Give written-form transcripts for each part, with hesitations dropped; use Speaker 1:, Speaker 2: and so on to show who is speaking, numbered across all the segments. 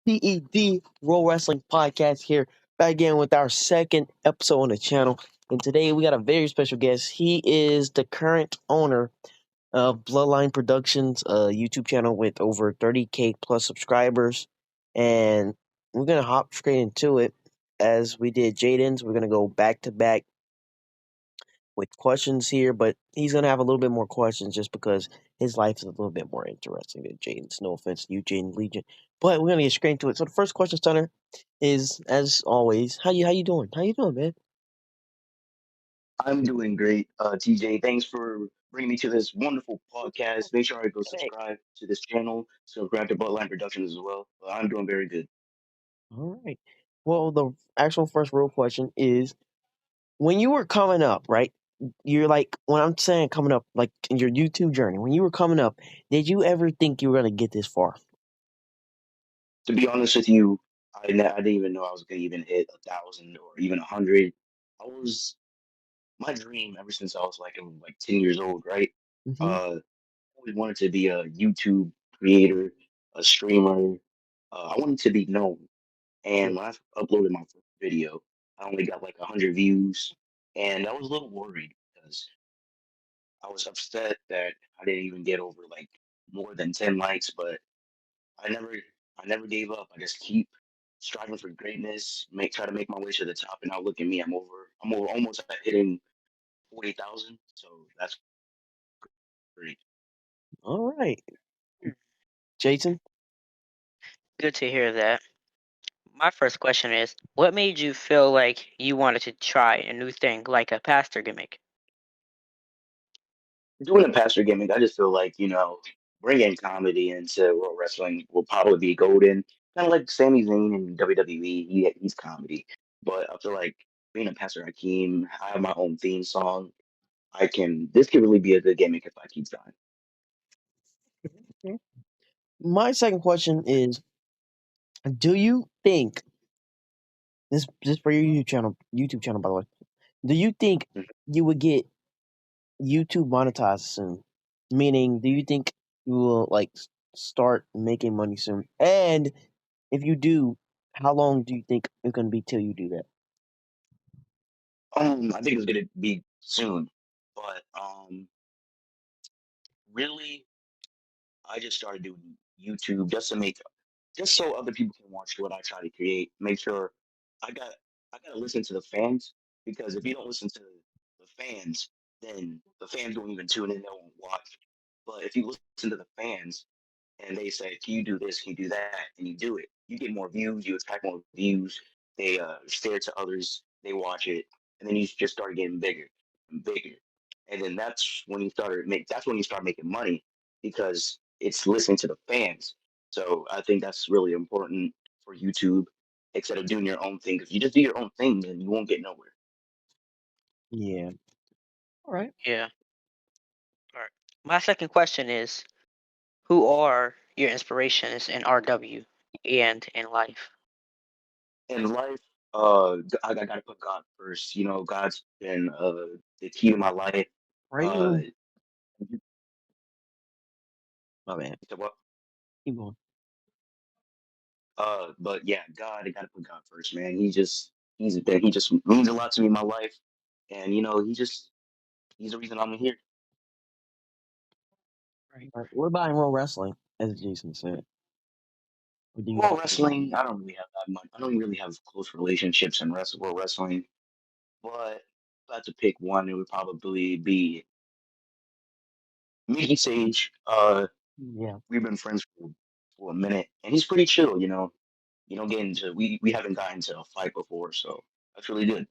Speaker 1: SPED Roll Wrestling Podcast here, back again with our second episode on the channel. And today we got a very special guest. He is the current owner of Bloodline Productions, a YouTube channel with over 30K plus subscribers. And we're going to hop straight into it. As we did Jaden's, we're going to go back to back with questions here, but he's going to have a little bit more questions just because his life is a little bit more interesting than Jaden's. No offense to you, Jaden Legion. But we're going to get straight into it. So the first question, Stunner, is, as always, how you doing? How you doing, man?
Speaker 2: I'm doing great, TJ. Thanks for bringing me to this wonderful podcast. Make sure I go
Speaker 1: Hey.
Speaker 2: subscribe to this channel. Subscribe to Bloodline Productions as well. I'm doing very good.
Speaker 1: All right. Well, the actual first real question is, when you were coming up, right? You're like, when I'm saying coming up, like in your YouTube journey, when you were coming up, did you ever think you were going to get this far?
Speaker 2: To be honest with you, I didn't even know I was gonna even hit 1,000 or even 100. I was my dream ever since I was like 10 years old, right?
Speaker 1: Mm-hmm.
Speaker 2: I always wanted to be a YouTube creator, a streamer. I wanted to be known. And when I uploaded my first video, I only got like 100 views, and I was a little worried because I was upset that I didn't even get over like more than 10 likes. But I never, I never gave up. I just keep striving for greatness, try to make my way to the top. And now look at me, I'm over almost at hitting 40,000. So that's great.
Speaker 1: All right. Jason?
Speaker 3: Good to hear that. My first question is, what made you feel like you wanted to try a new thing, like a pastor gimmick?
Speaker 2: Doing a pastor gimmick, I just feel like, bringing comedy into World Wrestling will probably be golden. Kind of like Sami Zayn in WWE, he's comedy. But I feel like being a Pastor Hakeem, I have my own theme song. This could really be a good gimmick if I keep trying.
Speaker 1: Okay. My second question is, do you think this for your YouTube channel, by the way, do you think
Speaker 2: Mhm.
Speaker 1: you would get YouTube monetized soon? Meaning, do you think you will like start making money soon? And if you do, how long do you think it's gonna be till you do that?
Speaker 2: I think it's gonna be soon. But really, I just started doing YouTube just so other people can watch what I try to create. Make sure I got I gotta listen to the fans, because if you don't listen to the fans, then the fans won't even tune in, they won't watch. But if you listen to the fans and they say, "Can you do this? Can you do that?" and you do it, you get more views. You attract more views. They share it to others. They watch it, and then you just start getting bigger and bigger. And then that's when you start making money, because it's listening to the fans. So I think that's really important for YouTube, instead of doing your own thing. If you just do your own thing, then you won't get nowhere.
Speaker 1: Yeah. All right.
Speaker 3: Yeah. All right. My second question is, who are your inspirations in RW and in life?
Speaker 2: In life, I gotta put God first. God's been the key to my life. Uh,
Speaker 1: Right. My man.
Speaker 2: so what?
Speaker 1: Keep going.
Speaker 2: But yeah, I gotta put God first, man. He just means a lot to me in my life, and he's the reason I'm here.
Speaker 3: Right.
Speaker 1: All right. What about in World Wrestling, as Jason said? Or do you
Speaker 2: Well,
Speaker 1: have
Speaker 2: wrestling, I don't really have that much. I don't really have close relationships in wrestling, but if I had to pick one, it would probably be Mickey Sage.
Speaker 1: yeah.
Speaker 2: We've been friends for a minute, and he's pretty chill. You don't get into we haven't gotten into a fight before, so that's really good.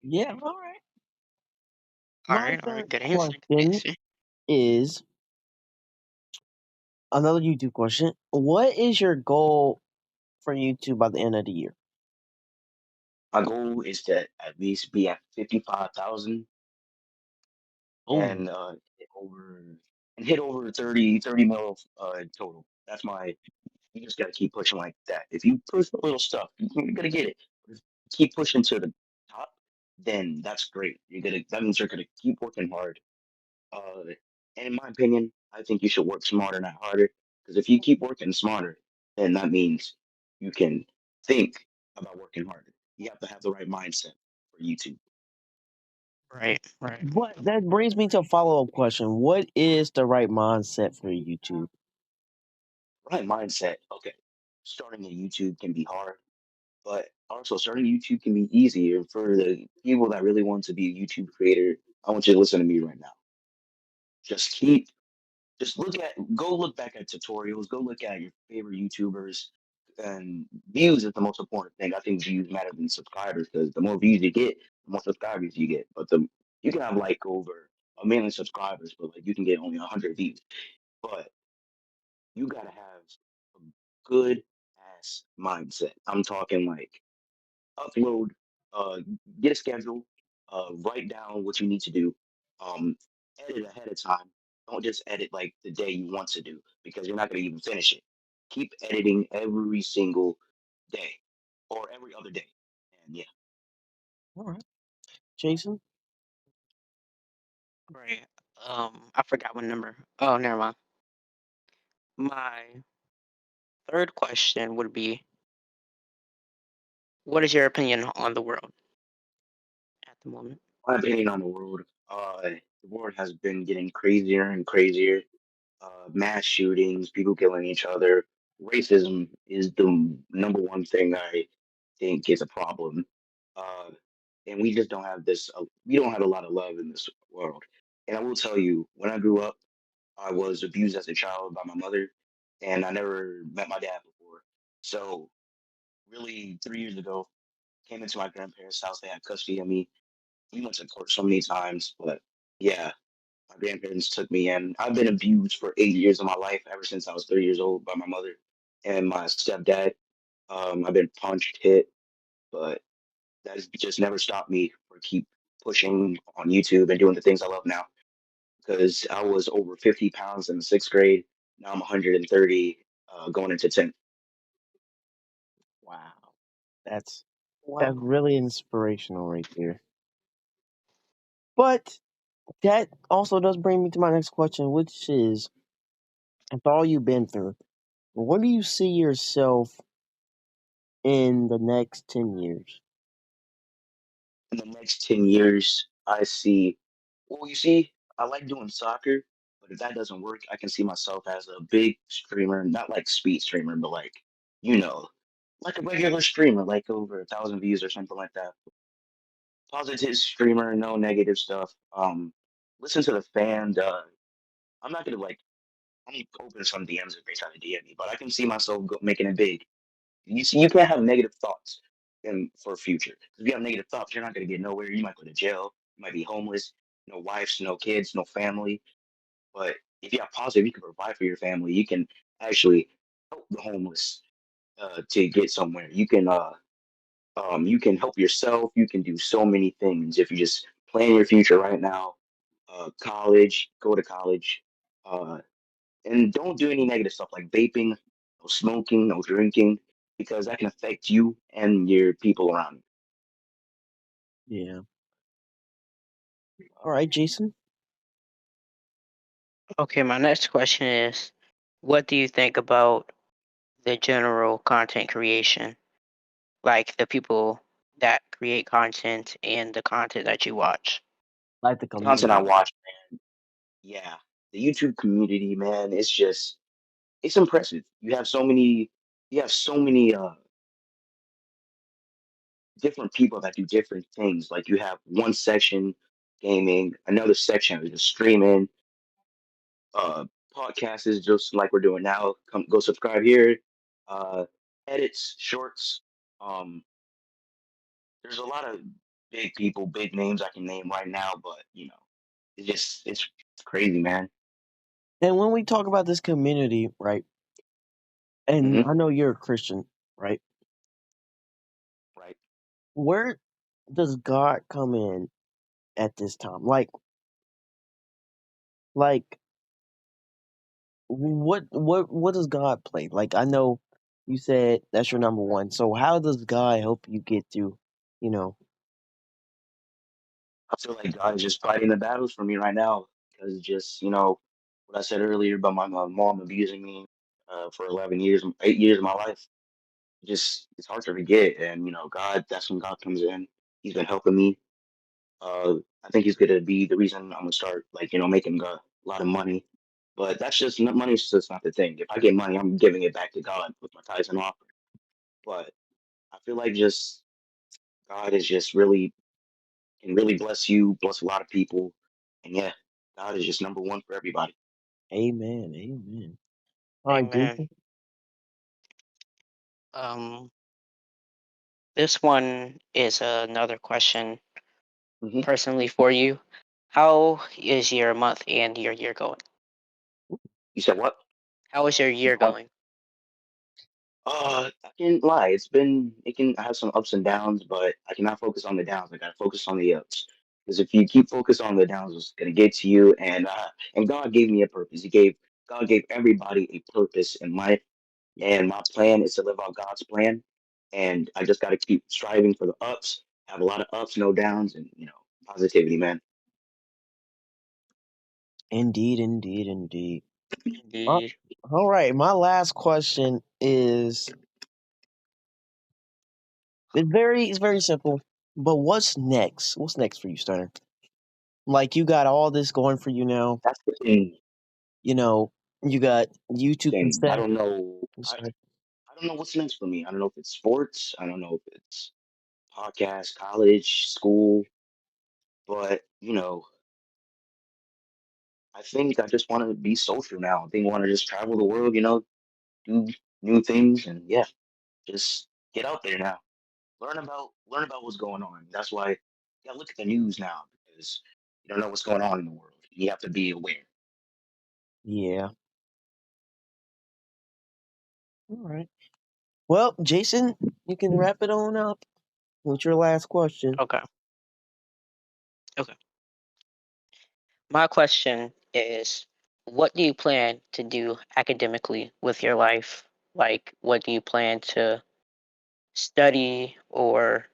Speaker 1: Yeah, all right. My
Speaker 3: All
Speaker 1: third
Speaker 3: right. Good answer. Good
Speaker 1: question
Speaker 3: answer.
Speaker 1: is another YouTube question. What is your goal for YouTube by the end of the year?
Speaker 2: My goal is to at least be at 55,000,
Speaker 1: Oh,
Speaker 2: and hit over 30 mil total. That's my You just gotta keep pushing like that. If you push a little stuff, you're gonna get it. If you keep pushing to the top, then that's great. That means you're gonna keep working hard. Uh, and in my opinion, I think you should work smarter, not harder. Because if you keep working smarter, then that means you can think about working harder. You have to have the right mindset for YouTube.
Speaker 3: Right, right.
Speaker 1: But that brings me to a follow up question. What is the right mindset for YouTube?
Speaker 2: Right mindset. Okay, starting a YouTube can be hard, but also starting YouTube can be easier for the people that really want to be a YouTube creator. I want you to listen to me right now. Just keep just look at go look back at tutorials, go look at your favorite YouTubers, and views is the most important thing. I think views matter than subscribers because the more views you get, the more subscribers you get. But the you can have like over 1 million subscribers, but like you can get only 100 views. But you gotta have a good ass mindset. I'm talking like upload, uh, get a schedule, write down what you need to do, um, edit ahead of time. Don't just edit like the day you want to do because you're not going to even finish it. Keep editing every single day or every other day. And yeah,
Speaker 1: All right. Jason?
Speaker 3: Right. I forgot what number. Oh, never mind. My third question would be, what is your opinion on the world at the moment?
Speaker 2: my opinion on the world has been getting crazier and crazier. Mass shootings, people killing each other. Racism is the number one thing I think is a problem. Uh, and we just don't have this, we don't have a lot of love in this world. And I will tell you, when I grew up, I was abused as a child by my mother, and I never met my dad before. So, really, 3 years ago, came into my grandparents' house. They had custody of me. We went to court so many times, but yeah, my grandparents took me in. I've been abused for 8 years of my life, ever since I was 3 years old, by my mother and my stepdad. I've been punched, hit, but that's just never stopped me for keep pushing on YouTube and doing the things I love now. Because I was over 50 pounds in the sixth grade. Now I'm 130, going into 10th.
Speaker 1: Wow. That's
Speaker 3: Wow.
Speaker 1: that's really inspirational right there. But that also does bring me to my next question, which is, after all you've been through, where do you see yourself in the next 10 years?
Speaker 2: In the next 10 years, I see, well, you see, I like doing soccer, but if that doesn't work, I can see myself as a big streamer, not like speed streamer, but like, you know, like a regular streamer, like over 1,000 views or something like that. Positive streamer, no negative stuff. Listen to the fans. I'm not gonna like, I'm open some DMs if they try to DM me, but I can see myself making it big. You see, you can't have negative thoughts for future. If you have negative thoughts, you're not going to get nowhere. You might go to jail. You might be homeless. No wives, no kids, no family. But if you have positive, you can provide for your family. You can actually help the homeless to get somewhere. You can help yourself. You can do so many things if you just plan your future right now. College, go to college, uh, and don't do any negative stuff like vaping, no smoking, no drinking, because that can affect you and your people around you.
Speaker 1: Yeah. All right, Jason.
Speaker 3: Okay, my next question is, what do you think about the general content creation? Like the people that create content and the content that you watch?
Speaker 1: Like the
Speaker 2: Content I
Speaker 1: community.
Speaker 2: watch, yeah, the YouTube community, man, it's impressive. You have so many different people that do different things. Like you have one section gaming, another section is just streaming, uh podcasts is just like we're doing now. Come go subscribe here. Uh Edits, shorts. Um there's a lot of big people, big names I can name right now, but it's crazy, man.
Speaker 1: And when we talk about this community, right? And
Speaker 2: Hmm.
Speaker 1: I know you're a Christian, right?
Speaker 2: Right.
Speaker 1: Where does God come in at this time? Like what does God play? Like I know you said that's your number one. So how does God help you get through, you know?
Speaker 2: I feel like God is just fighting the battles for me right now because just what I said earlier about my mom abusing me for 11 years, 8 years of my life. just it's hard to forget. And God, that's when God comes in. He's been helping me. I think he's gonna be the reason I'm gonna start like making a lot of money. But that's just money's just not the thing. If I get money, I'm giving it back to God with my tithes and offering. But I feel like just God is just really can really bless you, bless a lot of people, and yeah, God is just number one for everybody.
Speaker 1: Amen. Amen. All right,
Speaker 3: Amen.
Speaker 1: Jason.
Speaker 3: Um, this one is another question
Speaker 2: Hmm.
Speaker 3: personally for you. How is your month and your year going?
Speaker 2: You said what?
Speaker 3: How is your year
Speaker 2: Um,
Speaker 3: going?
Speaker 2: I can't lie. It can have some ups and downs, but I cannot focus on the downs. I gotta focus on the ups. Because if you keep focus on the downs, it's gonna get to you. And God gave me a purpose. God gave everybody a purpose in life, and my plan is to live out God's plan. And I just gotta keep striving for the ups. Have a lot of ups, no downs, and positivity, man.
Speaker 1: Indeed, indeed, indeed. Uh,
Speaker 3: Indeed.
Speaker 1: all right. My last question is it's very simple. But what's next? What's next for you, Stunner? Like you got all this going for you now.
Speaker 2: That's the thing.
Speaker 1: You know, you got YouTube and
Speaker 2: Thing. I
Speaker 1: stuff.
Speaker 2: don't know.
Speaker 1: I'm sorry.
Speaker 2: I don't know what's next for me. I don't know if it's sports. I don't know if it's podcast, college, school, but I think I just want to be social now. I think I want to just travel the world, do new things, and yeah, just get out there now. Learn about what's going on. That's why you gotta look at the news now because you don't know what's going on in the world. You have to be aware.
Speaker 1: Yeah. All right. Well, Jason, you can wrap it on up with your last question.
Speaker 3: Okay. Okay. My question is, what do you plan to do academically with your life? Like, what do you plan to study or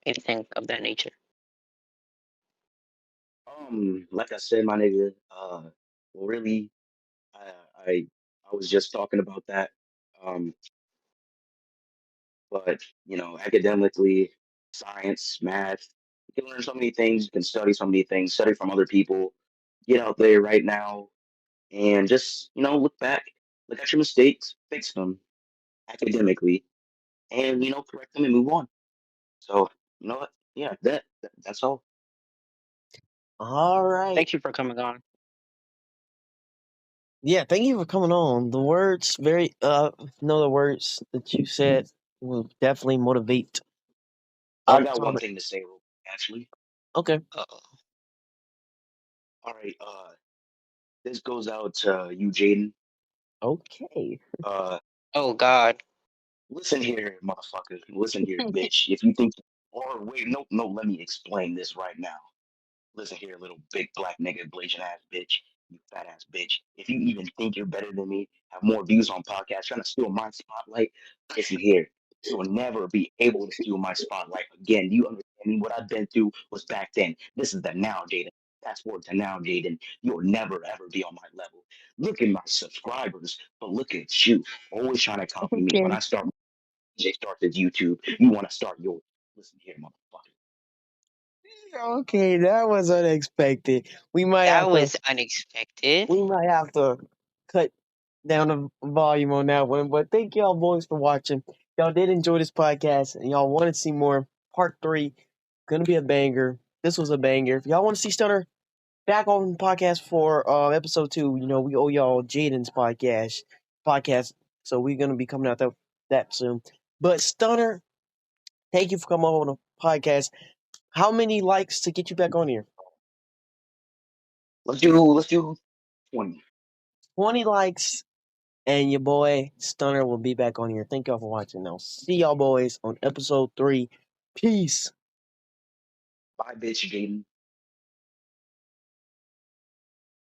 Speaker 3: anything of that nature?
Speaker 2: Like I said, my nigga, well, really, I I I was just talking about that. Um, but academically, science, math, you can learn so many things. You can study so many things. Study from other people. Get out there right now and just look back, look at your mistakes, fix them academically, and correct them and move on. So you know what? Yeah, that's all.
Speaker 1: All right.
Speaker 3: Thank you for coming on.
Speaker 1: Yeah, thank you for coming on. The words very no the words that you said will definitely motivate
Speaker 2: I
Speaker 1: other
Speaker 2: got one
Speaker 1: comment.
Speaker 2: thing to say, actually.
Speaker 1: Okay.
Speaker 3: Uh-oh.
Speaker 2: All right, this goes out to you, Jaden.
Speaker 1: Okay.
Speaker 2: Uh,
Speaker 3: Oh God.
Speaker 2: Listen here, motherfucker. Listen here, bitch. If you think, or wait, no, no, let me explain this right now. Listen here, little big black nigga, blazing ass bitch, you fat ass bitch. If you even think you're better than me, have more views on podcasts, trying to steal my spotlight, listen here. You will never be able to steal my spotlight again. Do you understand me? What I've been through was back then. This is the now, Jaden. Fast forward to now, Jaden. You'll never ever be on my level. Look at my subscribers, but look at you, always trying to copy me. When
Speaker 1: Okay.
Speaker 2: I start, TJ starts his YouTube. You want to start yours? Listen here, motherfucker.
Speaker 1: Okay, that was unexpected. We might
Speaker 3: That
Speaker 1: have to
Speaker 3: was unexpected.
Speaker 1: we might have to cut down the volume on that one. But thank y'all boys for watching. Y'all did enjoy this podcast and y'all want to see more. Part 3 gonna be a banger. This was a banger. If y'all want to see Stunner back on the podcast for episode 2, we owe y'all Jaden's podcast. So we're gonna be coming out that soon. But Stunner, thank you for coming on the podcast. How many likes to get you back on here?
Speaker 2: Let's do 20.
Speaker 1: 20 likes, and your boy Stunner will be back on here. Thank y'all for watching. I'll see y'all boys on episode 3. Peace.
Speaker 2: Bye, bitch, Jaden.